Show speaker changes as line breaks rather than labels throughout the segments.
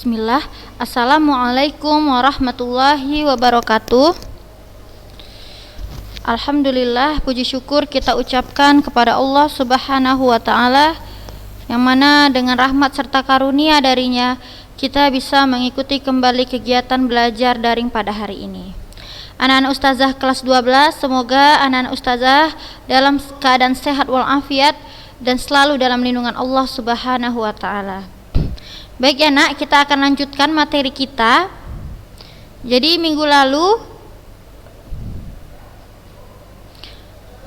Bismillah. Assalamualaikum warahmatullahi wabarakatuh. Alhamdulillah, puji syukur kita ucapkan kepada Allah Subhanahu wa ta'ala, yang mana dengan rahmat serta karunia darinya kita bisa mengikuti kembali kegiatan belajar daring pada hari ini. Anak-anak ustazah kelas 12, semoga anak-anak ustazah dalam keadaan sehat walafiat dan selalu dalam lindungan Allah Subhanahu wa ta'ala. Baik ya nak, kita akan lanjutkan materi kita. Jadi minggu lalu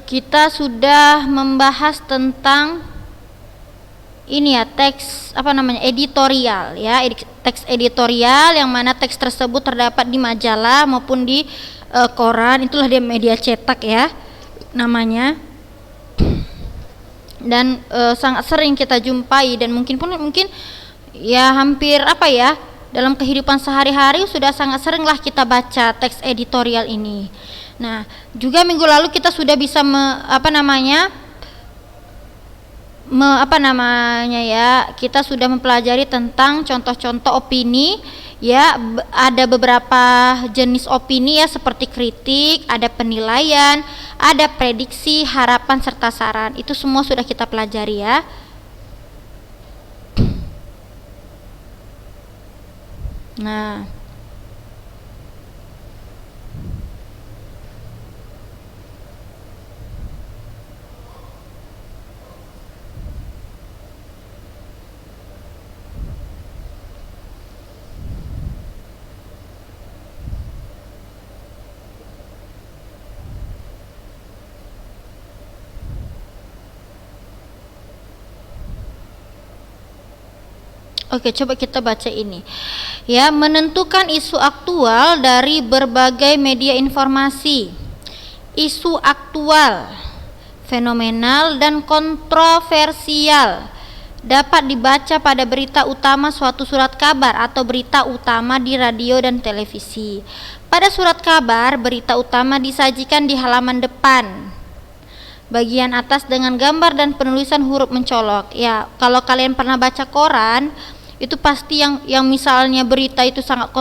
kita sudah membahas tentang ini ya, teks editorial ya, teks editorial yang mana teks tersebut terdapat di majalah maupun di koran, itulah dia media cetak ya namanya. Dan sangat sering kita jumpai dan mungkin ya hampir dalam kehidupan sehari-hari sudah sangat seringlah kita baca teks editorial ini. Nah, juga minggu lalu kita sudah bisa kita sudah mempelajari tentang contoh-contoh opini ya. Ada beberapa jenis opini ya, seperti kritik, ada penilaian, ada prediksi, harapan serta saran. Itu semua sudah kita pelajari ya. Nah, oke, coba kita baca ini. Ya, menentukan isu aktual dari berbagai media informasi. Isu aktual, fenomenal dan kontroversial dapat dibaca pada berita utama suatu surat kabar atau berita utama di radio dan televisi. Pada surat kabar, berita utama disajikan di halaman depan, bagian atas dengan gambar dan penulisan huruf mencolok. Ya, kalau kalian pernah baca koran, itu pasti yang misalnya berita itu sangat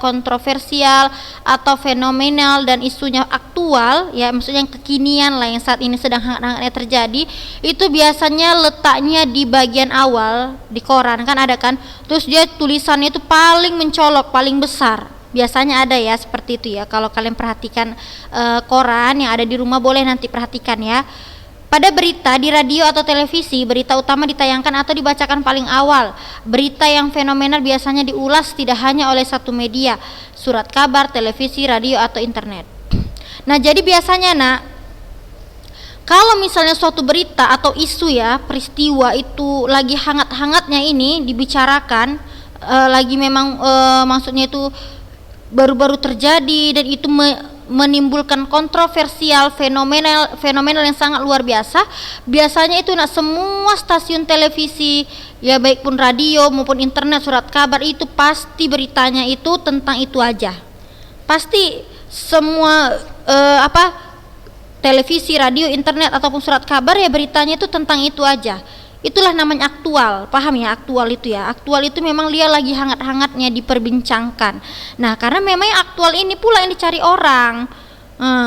kontroversial atau fenomenal dan isunya aktual ya, maksudnya yang kekinian lah, yang saat ini sedang hangat-hangatnya terjadi, itu biasanya letaknya di bagian awal di koran kan, ada kan, terus dia tulisannya itu paling mencolok, paling besar. Biasanya ada ya seperti itu ya. Kalau kalian perhatikan koran yang ada di rumah, boleh nanti perhatikan ya. Pada berita di radio atau televisi, berita utama ditayangkan atau dibacakan paling awal. Berita yang fenomenal biasanya diulas tidak hanya oleh satu media, surat kabar, televisi, radio, atau internet. Nah, jadi biasanya nak, kalau misalnya suatu berita atau isu ya, peristiwa itu lagi hangat-hangatnya ini dibicarakan, lagi memang maksudnya itu baru-baru terjadi dan itu menimbulkan kontroversial, fenomenal yang sangat luar biasa, biasanya itu semua stasiun televisi ya, baik pun radio maupun internet, surat kabar, itu pasti beritanya itu tentang itu aja. Pasti semua televisi, radio, internet ataupun surat kabar ya, beritanya itu tentang itu aja. Itulah namanya aktual, paham ya? Aktual itu ya, aktual itu memang dia lagi hangat-hangatnya diperbincangkan. Nah, karena memang aktual ini pula yang dicari orang,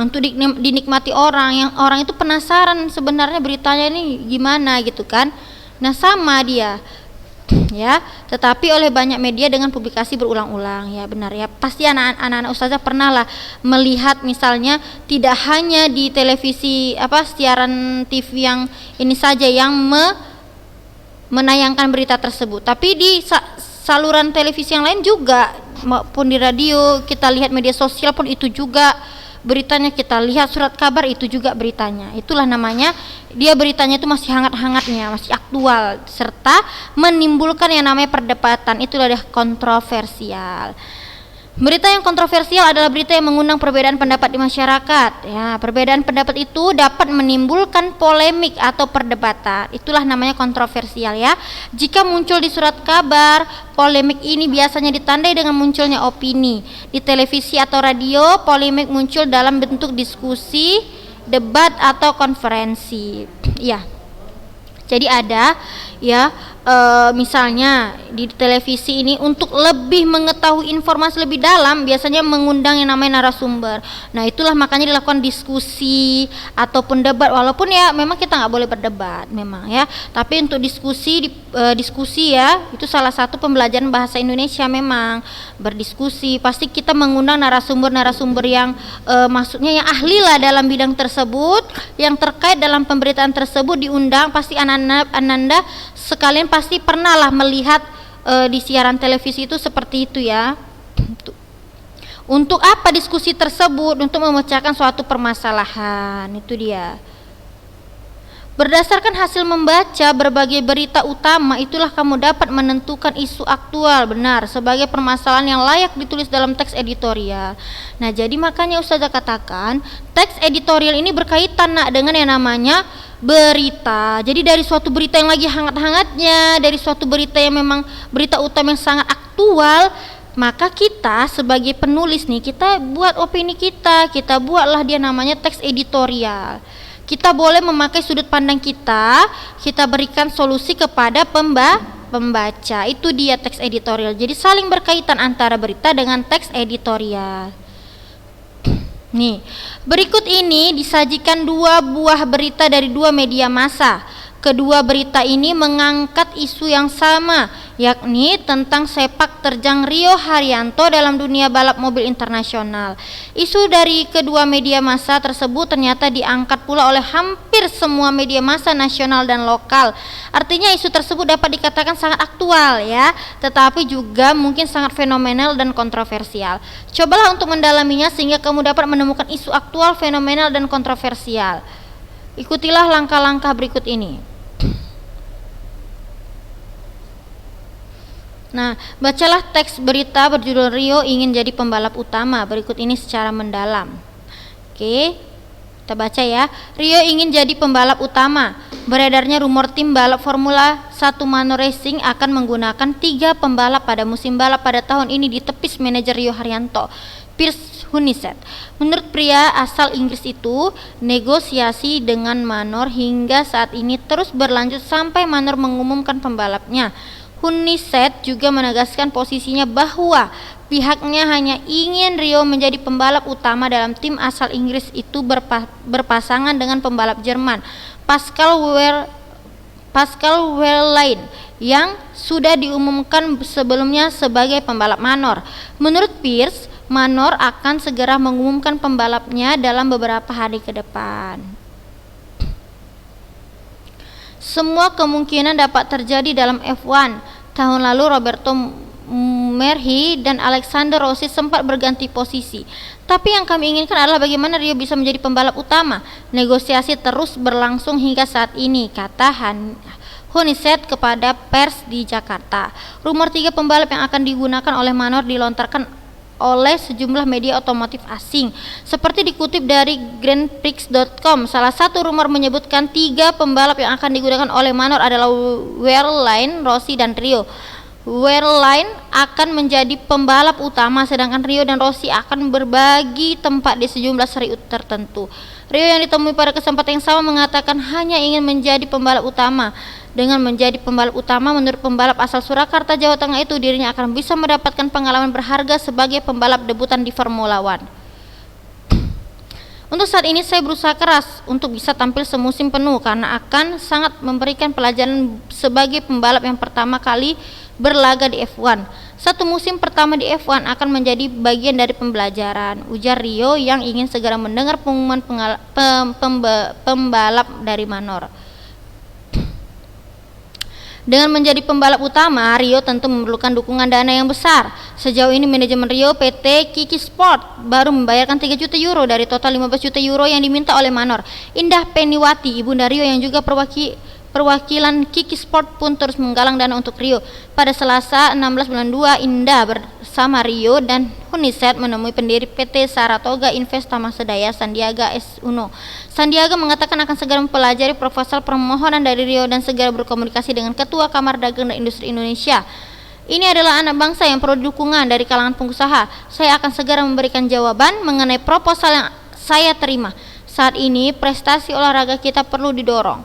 untuk dinikmati orang, yang orang itu penasaran sebenarnya beritanya ini gimana gitu kan. Nah, sama dia ya, tetapi oleh banyak media dengan publikasi berulang-ulang ya, benar ya. Pasti anak-anak ustazah pernah lah melihat misalnya tidak hanya di televisi siaran TV yang ini saja yang menayangkan berita tersebut, tapi di saluran televisi yang lain juga, maupun di radio, kita lihat media sosial pun itu juga beritanya, kita lihat surat kabar itu juga beritanya. Itulah namanya dia beritanya itu masih hangat-hangatnya, masih aktual, serta menimbulkan yang namanya perdebatan. Itulah dia kontroversial. Berita yang kontroversial adalah berita yang mengundang perbedaan pendapat di masyarakat. Ya, perbedaan pendapat itu dapat menimbulkan polemik atau perdebatan. Itulah namanya kontroversial ya. Jika muncul di surat kabar, polemik ini biasanya ditandai dengan munculnya opini. Di televisi atau radio, polemik muncul dalam bentuk diskusi, debat atau konferensi. Ya. Jadi ada ya misalnya di televisi ini untuk lebih mengetahui informasi lebih dalam biasanya mengundang yang namanya narasumber. Nah itulah makanya dilakukan diskusi ataupun debat, walaupun ya memang kita nggak boleh berdebat memang ya, tapi untuk diskusi ya itu salah satu pembelajaran bahasa Indonesia. Memang berdiskusi pasti kita mengundang narasumber yang maksudnya yang ahli lah dalam bidang tersebut, yang terkait dalam pemberitaan tersebut diundang. Pasti Ananda sekalian pasti pernah lah melihat di siaran televisi itu seperti itu ya. Untuk apa diskusi tersebut? Untuk memecahkan suatu permasalahan, itu dia. Berdasarkan hasil membaca berbagai berita utama, itulah kamu dapat menentukan isu aktual benar sebagai permasalahan yang layak ditulis dalam teks editorial. Nah, jadi makanya Ustazah katakan, teks editorial ini berkaitan dengan yang namanya berita. Jadi dari suatu berita yang lagi hangat-hangatnya, dari suatu berita yang memang berita utama yang sangat aktual, maka kita sebagai penulis nih, kita buat opini kita buatlah dia namanya teks editorial. Kita boleh memakai sudut pandang kita berikan solusi kepada pembaca. Itu dia teks editorial. Jadi saling berkaitan antara berita dengan teks editorial. Nih, berikut ini disajikan 2 buah berita dari 2 media massa. Kedua berita ini mengangkat isu yang sama, yakni tentang sepak terjang Rio Haryanto dalam dunia balap mobil internasional. Isu dari kedua media massa tersebut ternyata diangkat pula oleh hampir semua media massa nasional dan lokal. Artinya isu tersebut dapat dikatakan sangat aktual ya, tetapi juga mungkin sangat fenomenal dan kontroversial. Cobalah untuk mendalaminya sehingga kamu dapat menemukan isu aktual, fenomenal dan kontroversial. Ikutilah langkah-langkah berikut ini. Nah, bacalah teks berita berjudul Rio ingin jadi pembalap utama berikut ini secara mendalam. Oke, kita baca ya. Rio ingin jadi pembalap utama. Beredarnya rumor tim balap Formula 1 Manor Racing akan menggunakan 3 pembalap pada musim balap pada tahun ini, ditepis manajer Rio Haryanto, Piers Huniset. Menurut pria asal Inggris itu, negosiasi dengan Manor hingga saat ini terus berlanjut sampai Manor mengumumkan pembalapnya. Huniset juga menegaskan posisinya bahwa pihaknya hanya ingin Rio menjadi pembalap utama dalam tim asal Inggris itu berpasangan dengan pembalap Jerman Pascal Wehrlein yang sudah diumumkan sebelumnya sebagai pembalap Manor. Menurut Piers, Manor akan segera mengumumkan pembalapnya dalam beberapa hari ke depan. Semua kemungkinan dapat terjadi dalam F1. Tahun lalu Roberto Merhi dan Alexander Rossi sempat berganti posisi. Tapi yang kami inginkan adalah bagaimana Rio bisa menjadi pembalap utama. Negosiasi terus berlangsung hingga saat ini, kata Huniset kepada pers di Jakarta. Rumor 3 pembalap yang akan digunakan oleh Manor dilontarkan oleh sejumlah media otomotif asing. Seperti dikutip dari grandprix.com, salah satu rumor menyebutkan 3 pembalap yang akan digunakan oleh Manor adalah Wehrlein, Rossi, dan Rio. Wehrlein akan menjadi pembalap utama, sedangkan Rio dan Rossi akan berbagi tempat di sejumlah seri tertentu. Rio yang ditemui pada kesempatan yang sama mengatakan hanya ingin menjadi pembalap utama. Dengan menjadi pembalap utama, menurut pembalap asal Surakarta, Jawa Tengah itu, dirinya akan bisa mendapatkan pengalaman berharga sebagai pembalap debutan di Formula One. Untuk saat ini saya berusaha keras untuk bisa tampil semusim penuh karena akan sangat memberikan pelajaran sebagai pembalap yang pertama kali berlaga di F1. 1 musim pertama di F1 akan menjadi bagian dari pembelajaran, ujar Rio yang ingin segera mendengar pengumuman pembalap dari Manor. Dengan menjadi pembalap utama, Rio tentu memerlukan dukungan dana yang besar. Sejauh ini manajemen Rio, PT Kiki Sport, baru membayarkan 3 juta euro dari total 15 juta euro yang diminta oleh Manor. Indah Penniwati, ibunda Rio yang juga perwakilan Kiki Sport pun terus menggalang dana untuk Rio. Pada Selasa 16 bulan 2, Indah bersama Rio dan Huniset menemui pendiri PT Saratoga Investama Sedaya, Sandiaga S. Uno. Sandiaga mengatakan akan segera mempelajari proposal permohonan dari Rio dan segera berkomunikasi dengan Ketua Kamar Dagang dan Industri Indonesia. Ini adalah anak bangsa yang perlu dukungan dari kalangan pengusaha. Saya akan segera memberikan jawaban mengenai proposal yang saya terima. Saat ini prestasi olahraga kita perlu didorong.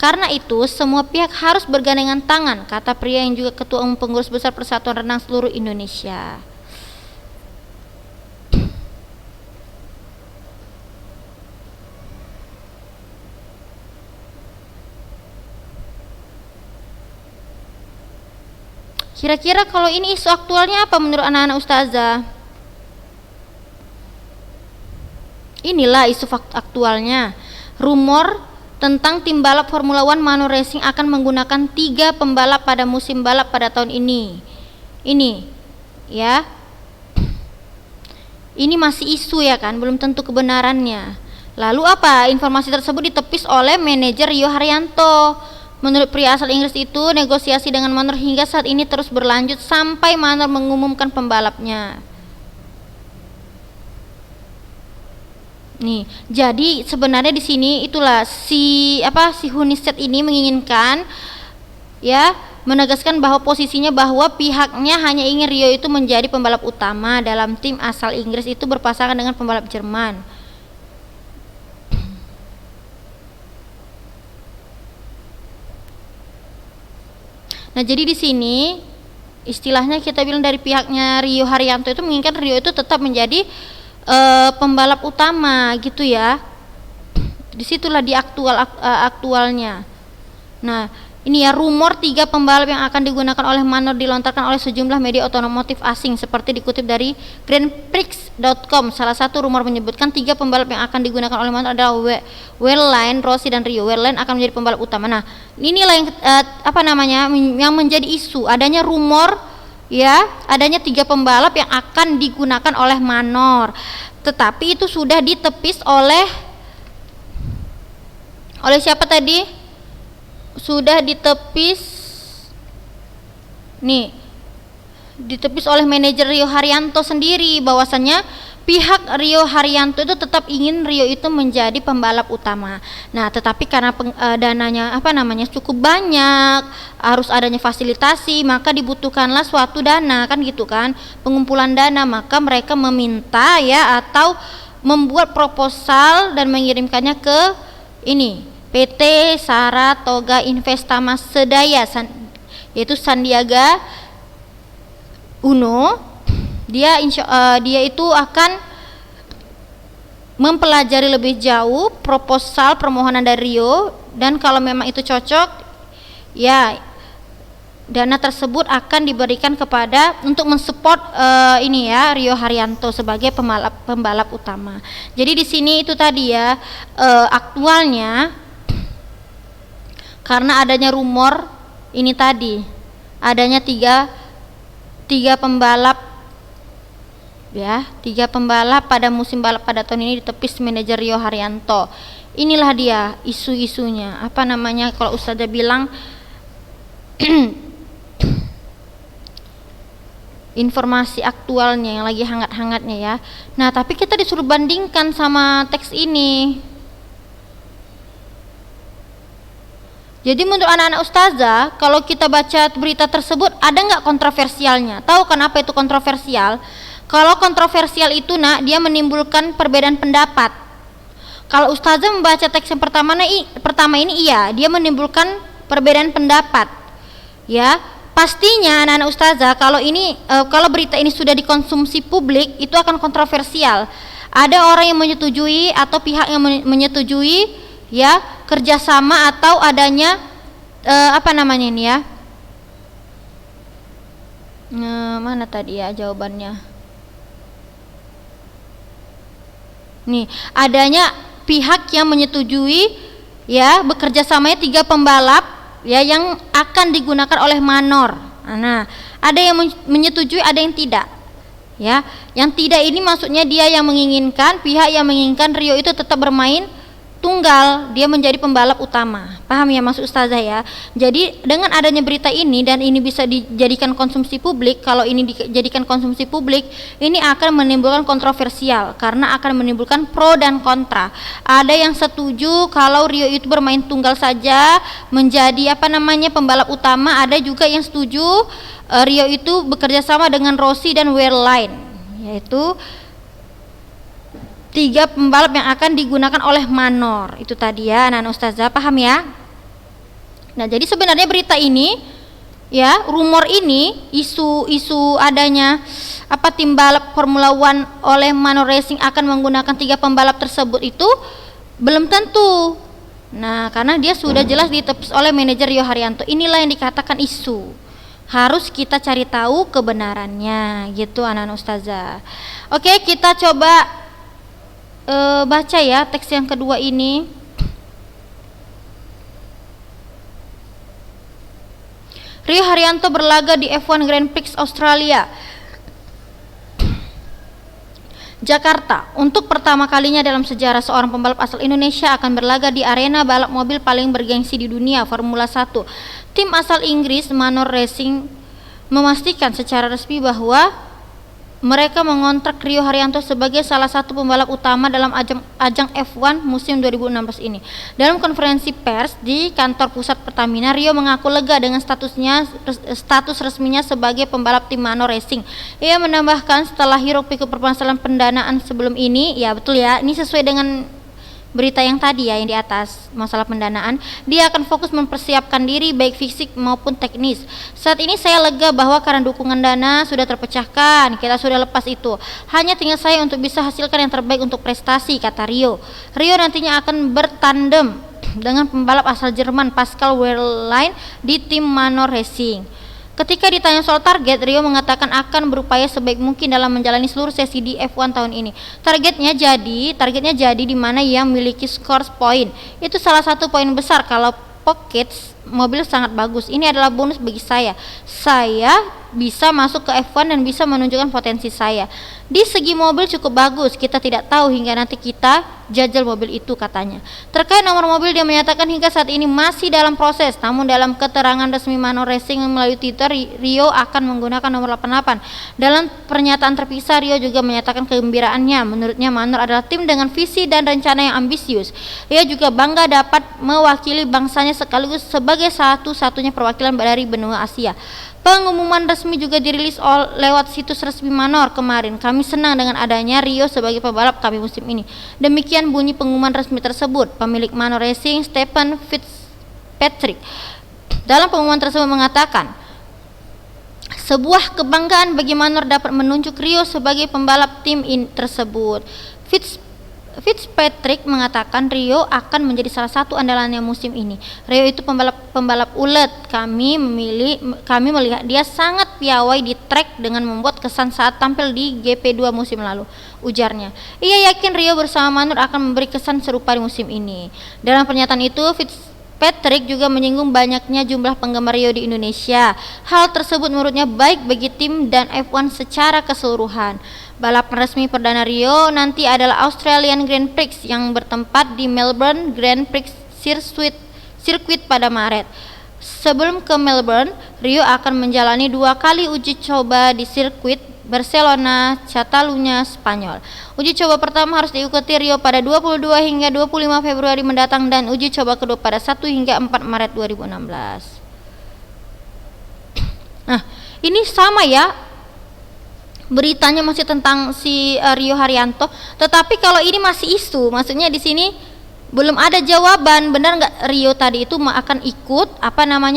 Karena itu semua pihak harus bergandengan tangan, kata pria yang juga ketua umum pengurus besar Persatuan Renang seluruh Indonesia. Kira-kira kalau ini isu aktualnya apa menurut anak-anak ustazah? Inilah isu aktualnya. Rumor tentang tim balap Formula One Manor Racing akan menggunakan 3 pembalap pada musim balap pada tahun ini. Ini ya. Ini masih isu ya kan, belum tentu kebenarannya. Lalu apa? Informasi tersebut ditepis oleh manajer Rio Haryanto. Menurut pria asal Inggris itu, negosiasi dengan Manor hingga saat ini terus berlanjut sampai Manor mengumumkan pembalapnya. Nih, jadi sebenarnya di sini itulah si Huniset ini menginginkan ya menegaskan bahwa posisinya bahwa pihaknya hanya ingin Rio itu menjadi pembalap utama dalam tim asal Inggris itu berpasangan dengan pembalap Jerman. Nah, jadi di sini istilahnya kita bilang dari pihaknya Rio Haryanto itu menginginkan Rio itu tetap menjadi pembalap utama gitu ya. Disitulah di aktualnya. Nah, ini ya rumor 3 pembalap yang akan digunakan oleh Manor dilontarkan oleh sejumlah media otomotif asing seperti dikutip dari grandprix.com. Salah satu rumor menyebutkan 3 pembalap yang akan digunakan oleh Manor adalah Wehrlein, Rossi dan Rio. Wehrlein akan menjadi pembalap utama. Nah, inilah yang yang menjadi isu, adanya rumor ya, adanya 3 pembalap yang akan digunakan oleh Manor. Tetapi itu sudah ditepis oleh siapa tadi? Sudah ditepis oleh manajer Rio Haryanto sendiri, bahwasannya pihak Rio Haryanto itu tetap ingin Rio itu menjadi pembalap utama. Nah, tetapi karena dananya cukup banyak, harus adanya fasilitasi, maka dibutuhkanlah suatu dana kan gitu kan, pengumpulan dana, maka mereka meminta ya atau membuat proposal dan mengirimkannya ke ini PT Saratoga Investama Sedaya, yaitu Sandiaga Uno. Dia itu akan mempelajari lebih jauh proposal permohonan dari Rio, dan kalau memang itu cocok ya dana tersebut akan diberikan untuk mensupport Rio Haryanto sebagai pembalap utama. Jadi di sini itu tadi ya aktualnya, karena adanya rumor ini tadi, adanya tiga pembalap ya, 3 pembalap pada musim balap pada tahun ini ditepis manajer Rio Haryanto. Inilah dia isu-isunya, kalau Ustazah bilang informasi aktualnya yang lagi hangat-hangatnya ya. Nah, tapi kita disuruh bandingkan sama teks ini. Jadi menurut anak-anak ustazah, kalau kita baca berita tersebut, ada nggak kontroversialnya? Tahu kenapa itu kontroversial? Kalau kontroversial itu dia menimbulkan perbedaan pendapat. Kalau ustazah membaca teks yang pertama ini iya, dia menimbulkan perbedaan pendapat. Ya, pastinya anak-anak ustazah kalau berita ini sudah dikonsumsi publik, itu akan kontroversial. Ada orang yang menyetujui atau pihak yang menyetujui ya kerjasama atau adanya mana tadi ya jawabannya, adanya pihak yang menyetujui ya bekerja samanya 3 pembalap ya yang akan digunakan oleh Manor. Nah, ada yang menyetujui, ada yang tidak ya. Yang tidak ini maksudnya dia yang menginginkan, pihak yang menginginkan Rio itu tetap bermain tunggal, dia menjadi pembalap utama. Paham ya maksud ustazah ya? Jadi dengan adanya berita ini dan ini bisa dijadikan konsumsi publik, kalau ini dijadikan konsumsi publik, ini akan menimbulkan kontroversial karena akan menimbulkan pro dan kontra. Ada yang setuju kalau Rio itu bermain tunggal saja menjadi pembalap utama, ada juga yang setuju Rio itu bekerja sama dengan Rossi dan Wehrlein, yaitu 3 pembalap yang akan digunakan oleh Manor. Itu tadi ya anak-anak ustazah, paham ya? Nah, jadi sebenarnya berita ini, ya, rumor ini, isu adanya tim balap Formula One oleh Manor Racing akan menggunakan 3 pembalap tersebut itu belum tentu. Nah, karena dia sudah jelas ditepis oleh manajer Rio Haryanto. Inilah yang dikatakan isu. Harus kita cari tahu kebenarannya, gitu anak-anak ustazah. Oke, kita coba baca ya teks yang kedua ini. Rio Haryanto berlaga di F1 Grand Prix Australia. Jakarta, untuk pertama kalinya dalam sejarah seorang pembalap asal Indonesia akan berlaga di arena balap mobil paling bergengsi di dunia, Formula 1. Tim asal Inggris, Manor Racing, memastikan secara resmi bahwa mereka mengontrak Rio Haryanto sebagai salah satu pembalap utama dalam ajang F1 musim 2016 ini. Dalam konferensi pers di kantor pusat Pertamina, Rio mengaku lega dengan status resminya sebagai pembalap tim Manor Racing. Ia menambahkan setelah hiruk pikuk permasalahan pendanaan sebelum ini, ya betul ya, ini sesuai dengan berita yang tadi ya, yang di atas masalah pendanaan, dia akan fokus mempersiapkan diri baik fisik maupun teknis. Saat ini saya lega bahwa karena dukungan dana sudah terpecahkan, kita sudah lepas itu. Hanya tinggal saya untuk bisa hasilkan yang terbaik untuk prestasi, kata Rio. Rio nantinya akan bertandem dengan pembalap asal Jerman Pascal Wehrlein di tim Manor Racing. Ketika ditanya soal target, Rio mengatakan akan berupaya sebaik mungkin dalam menjalani seluruh sesi di F1 tahun ini. Targetnya jadi di mana ia memiliki skor poin. Itu salah satu poin besar kalau pockets mobil sangat bagus. Ini adalah bonus bagi saya. Saya bisa masuk ke F1 dan bisa menunjukkan potensi saya. Di segi mobil cukup bagus, kita tidak tahu hingga nanti kita jajal mobil itu, katanya. Terkait nomor mobil, dia menyatakan hingga saat ini masih dalam proses, namun dalam keterangan resmi Manor Racing melalui Twitter, Rio akan menggunakan nomor 88. Dalam pernyataan terpisah, Rio juga menyatakan kegembiraannya. Menurutnya Manor adalah tim dengan visi dan rencana yang ambisius. Ia juga bangga dapat mewakili bangsanya sekaligus sebagai satu-satunya perwakilan dari benua Asia. Pengumuman resmi juga dirilis lewat situs resmi Manor kemarin. Kami senang dengan adanya Rio sebagai pembalap kami musim ini. Demikian bunyi pengumuman resmi tersebut. Pemilik Manor Racing, Stephen Fitzpatrick, dalam pengumuman tersebut mengatakan, sebuah kebanggaan bagi Manor dapat menunjuk Rio sebagai pembalap tim tersebut. Fitzpatrick mengatakan Rio akan menjadi salah satu andalannya musim ini. Rio itu pembalap ulet. Kami melihat dia sangat piawai di trek dengan membuat kesan saat tampil di GP2 musim lalu, ujarnya. Ia yakin Rio bersama Manor akan memberi kesan serupa di musim ini. Dalam pernyataan itu, Fitzpatrick juga menyinggung banyaknya jumlah penggemar Rio di Indonesia. Hal tersebut menurutnya baik bagi tim dan F1 secara keseluruhan. Balapan resmi perdana Rio nanti adalah Australian Grand Prix yang bertempat di Melbourne Grand Prix Circuit pada Maret. Sebelum ke Melbourne, Rio akan menjalani 2 kali uji coba di sirkuit Barcelona, Catalunya, Spanyol. Uji coba pertama harus diikuti Rio pada 22 hingga 25 Februari mendatang dan uji coba kedua pada 1 hingga 4 Maret 2016. Nah, ini sama ya, beritanya masih tentang si Rio Haryanto, tetapi kalau ini masih isu, maksudnya di sini belum ada jawaban, benar nggak Rio tadi itu akan ikut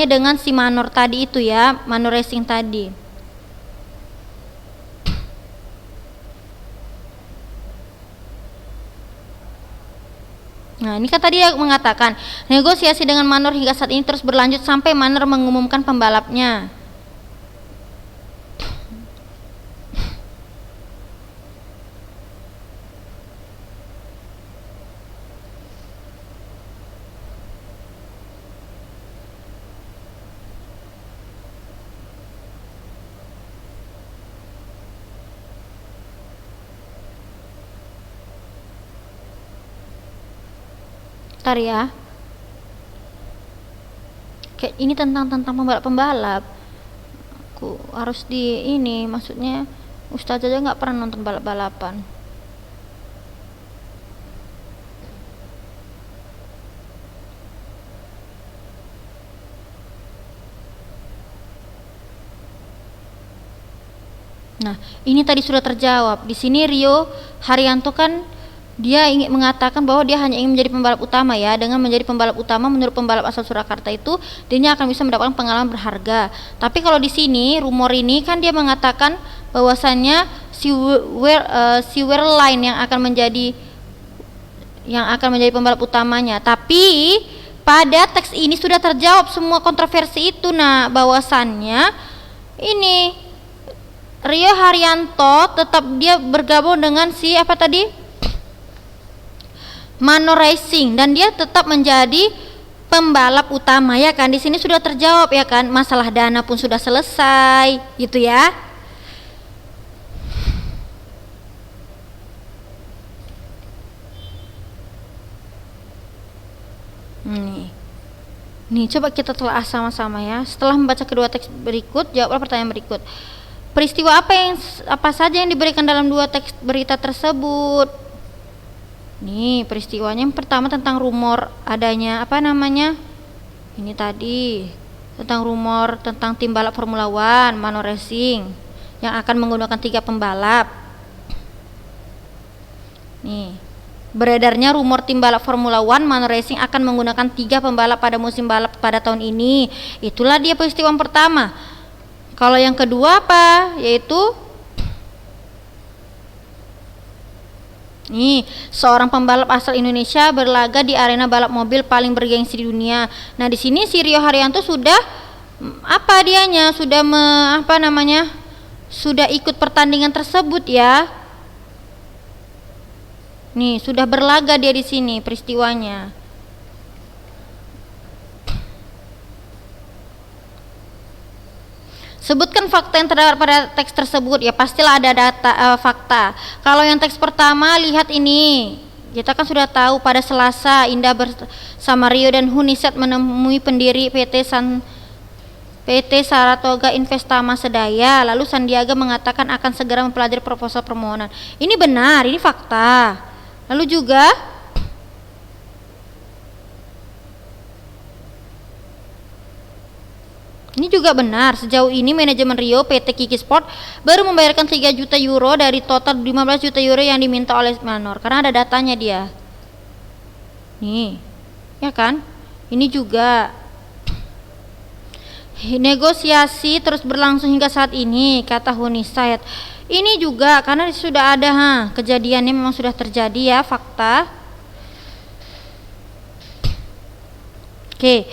dengan si Manor tadi itu ya, Manor Racing tadi. Nah, ini kan tadi dia mengatakan negosiasi dengan Manor hingga saat ini terus berlanjut sampai Manor mengumumkan pembalapnya. Bentar ya. Kayak ini tentang pembalap-pembalap. Aku harus di ini, maksudnya Ustazah aja nggak pernah nonton balap-balapan. Nah, ini tadi sudah terjawab. Di sini Rio Haryanto kan dia ingin mengatakan bahwa dia hanya ingin menjadi pembalap utama ya. Dengan menjadi pembalap utama menurut pembalap asal Surakarta itu dia akan bisa mendapatkan pengalaman berharga. Tapi kalau di sini rumor ini kan dia mengatakan bahwasannya si Wehrlein yang akan menjadi pembalap utamanya. Tapi pada teks ini sudah terjawab semua kontroversi itu. Nah, bahwasannya ini Rio Haryanto tetap dia bergabung dengan si apa tadi? Manor Racing, dan dia tetap menjadi pembalap utama ya kan. Di sini sudah terjawab ya kan, masalah dana pun sudah selesai gitu ya. Nih coba kita telah sama-sama ya. Setelah membaca kedua teks berikut, jawablah pertanyaan berikut. Peristiwa apa saja yang diberikan dalam dua teks berita tersebut? Nih peristiwanya yang pertama tentang rumor adanya ini tadi tentang rumor tentang tim balap Formula One Manor Racing yang akan menggunakan 3 pembalap. Nih beredarnya rumor tim balap Formula One Manor Racing akan menggunakan 3 pembalap pada musim balap pada tahun ini. Itulah dia peristiwa yang pertama. Kalau yang kedua apa? Yaitu nih, seorang pembalap asal Indonesia berlaga di arena balap mobil paling bergengsi di dunia. Nah, di sini si Rio Haryanto sudah sudah ikut pertandingan tersebut ya. Nih, sudah berlaga dia di sini peristiwanya. Sebutkan fakta yang terdapat pada teks tersebut. Ya pastilah ada fakta. Kalau yang teks pertama, lihat ini. Kita kan sudah tahu pada Selasa Indah bersama Rio dan Huniset menemui pendiri PT Saratoga Investama Sedaya. Lalu Sandiaga mengatakan akan segera mempelajari proposal permohonan. Ini benar, ini fakta. Lalu juga ini juga benar, sejauh ini manajemen Rio PT Kiki Sport baru membayarkan 3 juta euro dari total 15 juta euro yang diminta oleh Manor, karena ada datanya dia. Nih, ya kan? Ini juga negosiasi terus berlangsung hingga saat ini, kata Huniset. Ini juga karena sudah ada kejadiannya memang sudah terjadi ya, fakta. Oke.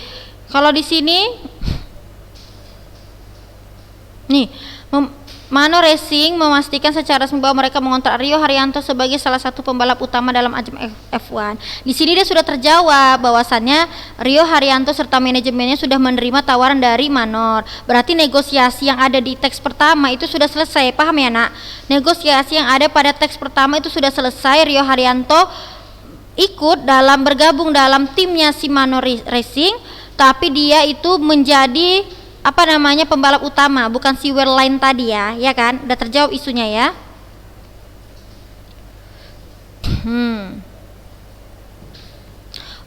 Kalau di sini nih, Manor Racing memastikan secara resmi bahwa mereka mengontrak Rio Haryanto sebagai salah satu pembalap utama dalam ajang F1. Di sini dia sudah terjawab bahwasannya Rio Haryanto serta manajemennya sudah menerima tawaran dari Manor. Berarti negosiasi yang ada di teks pertama itu sudah selesai, paham ya nak? Negosiasi yang ada pada teks pertama itu sudah selesai. Rio Haryanto bergabung dalam timnya si Manor Racing, tapi dia itu menjadi pembalap utama, bukan si Wehrlein tadi ya kan? Udah terjawab isunya ya.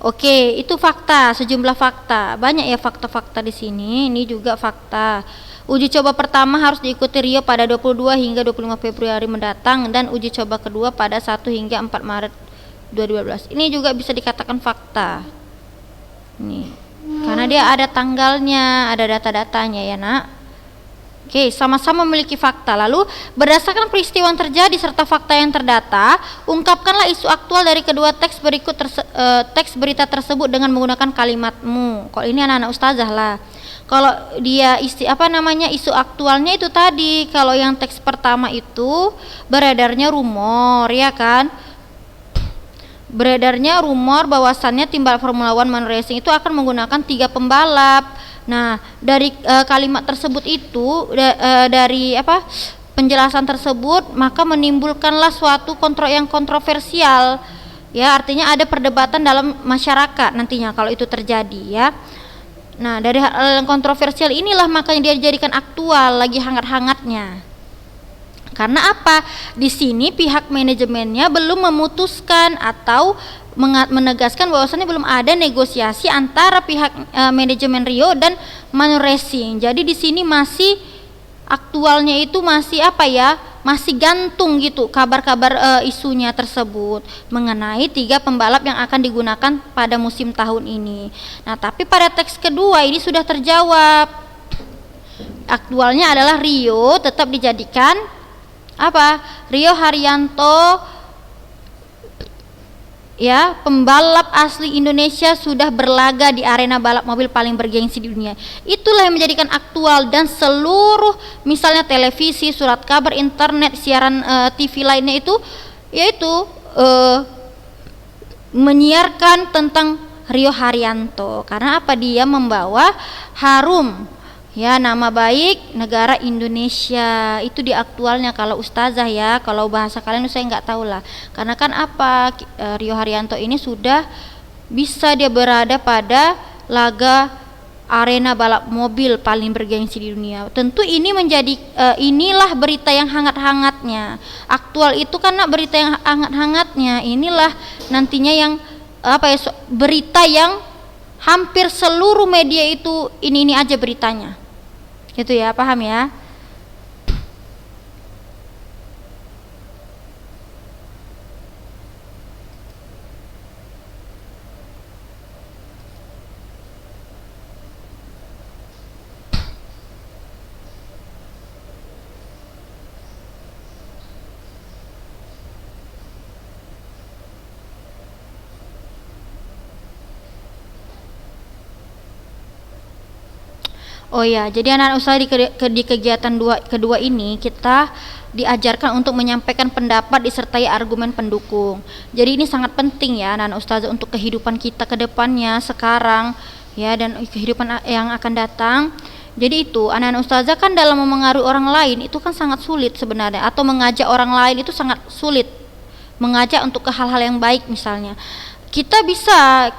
Oke, itu fakta, sejumlah fakta. Banyak ya fakta-fakta di sini. Ini juga fakta. Uji coba pertama harus diikuti Rio pada 22 hingga 25 Februari mendatang dan uji coba kedua pada 1 hingga 4 Maret 2012. Ini juga bisa dikatakan fakta. Nih. Karena dia ada tanggalnya, ada data-datanya ya nak. Oke, sama-sama memiliki fakta. Lalu berdasarkan peristiwa yang terjadi serta fakta yang terdata, ungkapkanlah isu aktual dari kedua teks teks berita tersebut dengan menggunakan kalimatmu. Kalau ini anak-anak ustazah lah. Kalau dia isu aktualnya itu tadi. Kalau yang teks pertama itu beredarnya rumor ya kan. Beredarnya rumor bahwasannya tim balap Formula One Manor Racing itu akan menggunakan 3 pembalap. Nah, dari kalimat tersebut itu dari penjelasan tersebut maka menimbulkanlah suatu yang kontroversial. Ya, artinya ada perdebatan dalam masyarakat nantinya kalau itu terjadi ya. Nah, dari hal yang kontroversial inilah makanya dia dijadikan aktual, lagi hangat-hangatnya. Karena apa? Di sini pihak manajemennya belum memutuskan atau menegaskan bahwasannya belum ada negosiasi antara pihak manajemen Rio dan Manor Racing. Jadi di sini masih aktualnya itu masih masih gantung gitu kabar-kabar isunya tersebut mengenai 3 pembalap yang akan digunakan pada musim tahun ini. Nah, tapi pada teks kedua ini sudah terjawab. Aktualnya adalah Rio tetap dijadikan apa? Rio Haryanto, ya, pembalap asli Indonesia sudah berlaga di arena balap mobil paling bergengsi di dunia. Itulah yang menjadikan aktual, dan seluruh misalnya televisi, surat kabar, internet, siaran TV lainnya itu yaitu menyiarkan tentang Rio Haryanto. Karena apa? Dia membawa harum, ya, nama baik negara Indonesia. Itu di aktualnya kalau ustazah, ya. Kalau bahasa kalian saya nggak tahu lah. Karena kan apa, Rio Haryanto ini sudah bisa dia berada pada laga arena balap mobil paling bergengsi di dunia. Tentu ini menjadi inilah berita yang hangat-hangatnya. Aktual itu karena berita yang hangat-hangatnya. Inilah nantinya yang apa ya, berita yang hampir seluruh media itu ini aja beritanya. Gitu ya, paham ya? Oh ya, jadi anak-anak usaha di kegiatan kedua ini kita diajarkan untuk menyampaikan pendapat disertai argumen pendukung. Jadi ini sangat penting ya anak-anak ustazah untuk kehidupan kita ke depannya, sekarang ya, dan kehidupan yang akan datang. Jadi itu anak-anak ustazah kan dalam memengaruhi orang lain itu kan sangat sulit sebenarnya, atau mengajak orang lain itu sangat sulit. Mengajak untuk ke hal-hal yang baik misalnya. Kita bisa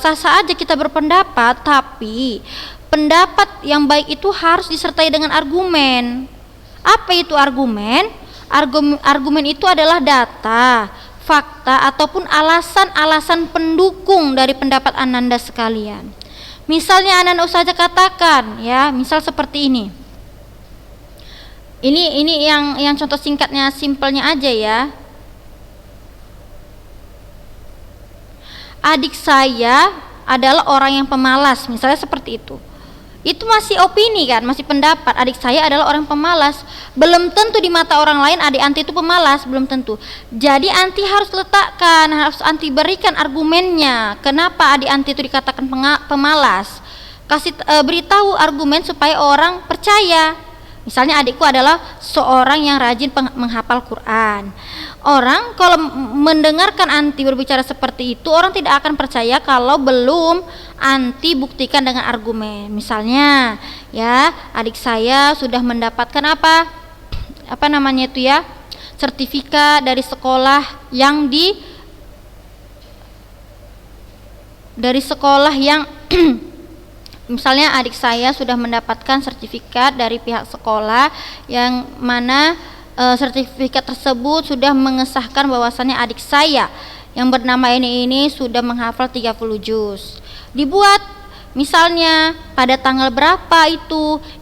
sah-sah aja kita berpendapat, tapi pendapat yang baik itu harus disertai dengan argumen. Apa itu argumen? Argumen itu adalah data, fakta, ataupun alasan-alasan pendukung dari pendapat ananda sekalian. Misalnya ananda ustazah katakan, ya, misal seperti ini. Ini yang contoh singkatnya, simpelnya aja ya. Adik saya adalah orang yang pemalas, misalnya seperti itu. Itu masih opini kan, masih pendapat. Adik saya adalah orang pemalas. Belum tentu di mata orang lain adik anti itu pemalas, belum tentu. Jadi anti harus letakkan, harus anti berikan argumennya. Kenapa adik anti itu dikatakan pemalas? Kasih beritahu argumen supaya orang percaya. Misalnya adikku adalah seorang yang rajin menghafal Quran. Orang kalau mendengarkan anti berbicara seperti itu, orang tidak akan percaya kalau belum anti buktikan dengan argumen. Misalnya, ya, adik saya sudah mendapatkan apa namanya itu ya, sertifikat dari sekolah yang misalnya adik saya sudah mendapatkan sertifikat dari pihak sekolah yang mana sertifikat tersebut sudah mengesahkan bahwasannya adik saya yang bernama ini sudah menghafal 30 juz. Dibuat misalnya pada tanggal berapa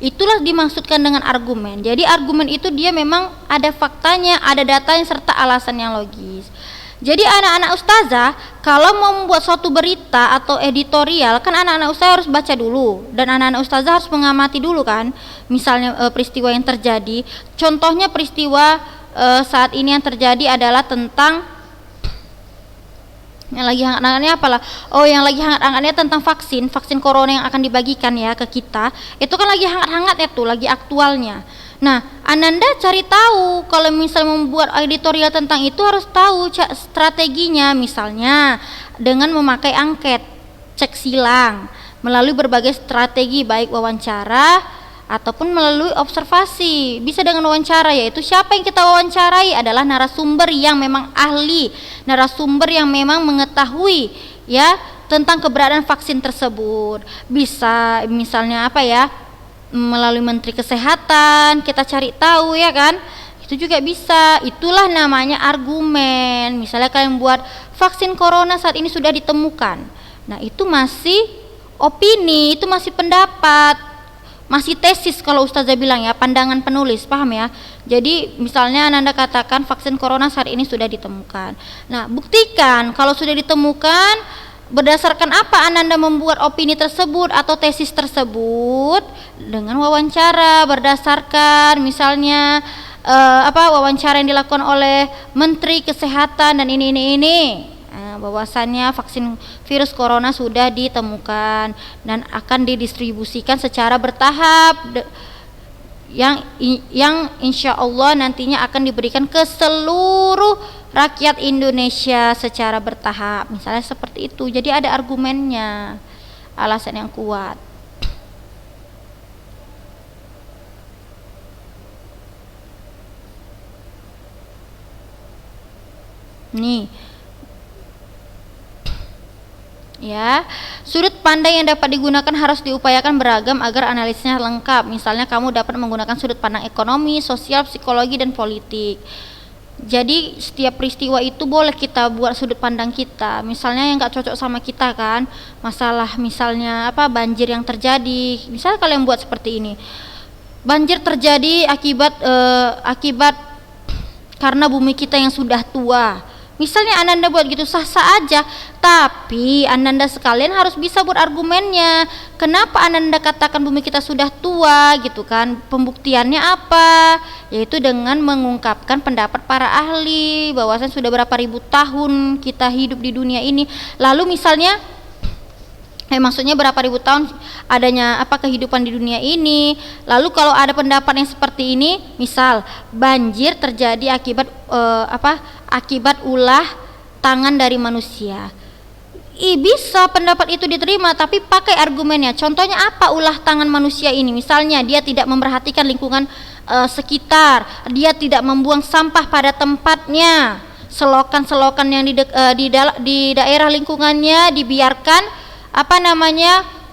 itulah dimaksudkan dengan argumen. Jadi argumen itu dia memang ada faktanya, ada datanya serta alasan yang logis. Jadi anak-anak ustazah kalau mau membuat suatu berita atau editorial kan anak-anak ustazah harus baca dulu, dan anak-anak ustazah harus mengamati dulu kan. Misalnya peristiwa yang terjadi, contohnya peristiwa saat ini yang terjadi adalah tentang yang lagi hangat-hangatnya apalah. Oh, yang lagi hangat-hangatnya tentang vaksin corona yang akan dibagikan ya ke kita. Itu kan lagi hangat-hangatnya tuh, lagi aktualnya. Nah, ananda cari tahu, kalau misalnya membuat editorial tentang itu harus tahu strateginya, misalnya dengan memakai angket, cek silang, melalui berbagai strategi baik wawancara ataupun melalui observasi. Bisa dengan wawancara, yaitu siapa yang kita wawancarai adalah narasumber yang memang ahli, narasumber yang memang mengetahui ya tentang keberadaan vaksin tersebut. Bisa misalnya melalui Menteri Kesehatan kita cari tahu ya kan, itu juga bisa. Itulah namanya argumen. Misalnya kalian buat vaksin corona saat ini sudah ditemukan, nah itu masih opini, itu masih pendapat, masih tesis kalau Ustazah bilang ya, pandangan penulis, paham ya? Jadi misalnya Ananda katakan vaksin corona saat ini sudah ditemukan. Nah, buktikan kalau sudah ditemukan, berdasarkan apa Ananda membuat opini tersebut atau tesis tersebut, dengan wawancara berdasarkan misalnya wawancara yang dilakukan oleh Menteri Kesehatan dan ini. Bahwasannya vaksin virus corona sudah ditemukan dan akan didistribusikan secara bertahap yang insya Allah nantinya akan diberikan ke seluruh rakyat Indonesia secara bertahap, misalnya seperti itu. Jadi ada argumennya, alasan yang kuat. Nih ya, sudut pandang yang dapat digunakan harus diupayakan beragam agar analisisnya lengkap. Misalnya kamu dapat menggunakan sudut pandang ekonomi, sosial, psikologi, dan politik. Jadi setiap peristiwa itu boleh kita buat sudut pandang kita. Misalnya yang gak cocok sama kita kan, masalah misalnya banjir yang terjadi. Misalnya kalian buat seperti ini, banjir terjadi akibat karena bumi kita yang sudah tua. Misalnya Ananda buat gitu, sah-sah aja. Tapi Ananda sekalian harus bisa buat argumennya. Kenapa Ananda katakan bumi kita sudah tua gitu kan? Pembuktiannya apa? Yaitu dengan mengungkapkan pendapat para ahli bahwasanya sudah berapa ribu tahun kita hidup di dunia ini. Lalu misalnya maksudnya berapa ribu tahun adanya kehidupan di dunia ini. Lalu kalau ada pendapat yang seperti ini, misal banjir terjadi akibat akibat ulah tangan dari manusia. Bisa pendapat itu diterima, tapi pakai argumennya. Contohnya apa ulah tangan manusia ini? Misalnya dia tidak memperhatikan lingkungan sekitar, dia tidak membuang sampah pada tempatnya, selokan-selokan yang di daerah lingkungannya dibiarkan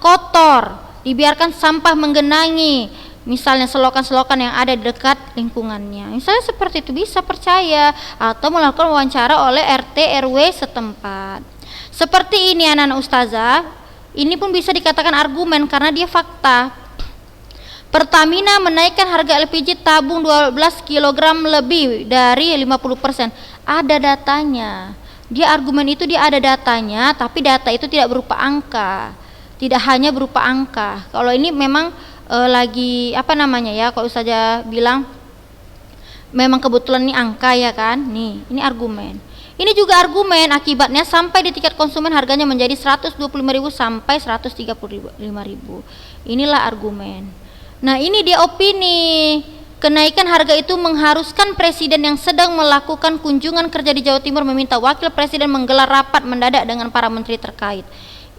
kotor, dibiarkan sampah menggenangi, misalnya selokan-selokan yang ada di dekat lingkungannya. Misalnya seperti itu bisa percaya, atau melakukan wawancara oleh RT RW setempat. Seperti ini anak-anak ustazah, ini pun bisa dikatakan argumen karena dia fakta. Pertamina menaikkan harga LPG tabung 12 kg lebih dari 50%. Ada datanya. Dia argumen itu dia ada datanya, tapi data itu tidak berupa angka, tidak hanya berupa angka. Kalau ini memang kalau Ustazah bilang memang kebetulan ini angka ya kan. Nih, ini argumen. Ini juga argumen, akibatnya sampai di tingkat konsumen harganya menjadi 125.000 sampai 135.000. Inilah argumen. Nah, ini dia opini. Kenaikan harga itu mengharuskan presiden yang sedang melakukan kunjungan kerja di Jawa Timur meminta wakil presiden menggelar rapat mendadak dengan para menteri terkait.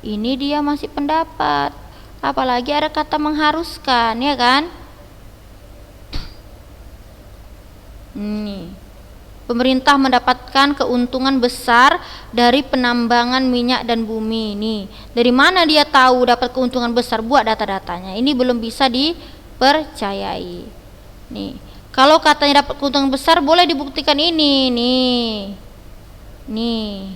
Ini dia masih pendapat. Apalagi ada kata mengharuskan, ya kan? Nih. Pemerintah mendapatkan keuntungan besar dari penambangan minyak dan bumi. Nih, dari mana dia tahu dapat keuntungan besar? Buat data-datanya. Ini belum bisa dipercayai. Nih, kalau katanya dapat keuntungan besar boleh dibuktikan ini. Nih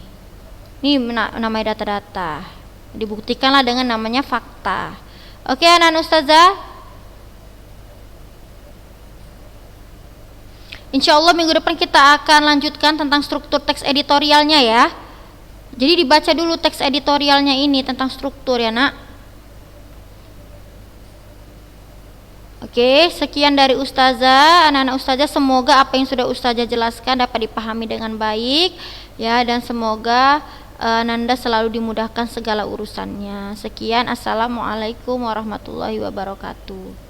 namanya data-data. Dibuktikanlah dengan namanya fakta. Oke, anak ustazah. Insya Allah minggu depan kita akan lanjutkan tentang struktur teks editorialnya ya. Jadi dibaca dulu teks editorialnya ini tentang struktur ya nak. Oke, sekian dari ustazah, anak-anak ustazah. Semoga apa yang sudah ustazah jelaskan dapat dipahami dengan baik ya, dan semoga Nanda selalu dimudahkan segala urusannya. Sekian, assalamualaikum warahmatullahi wabarakatuh.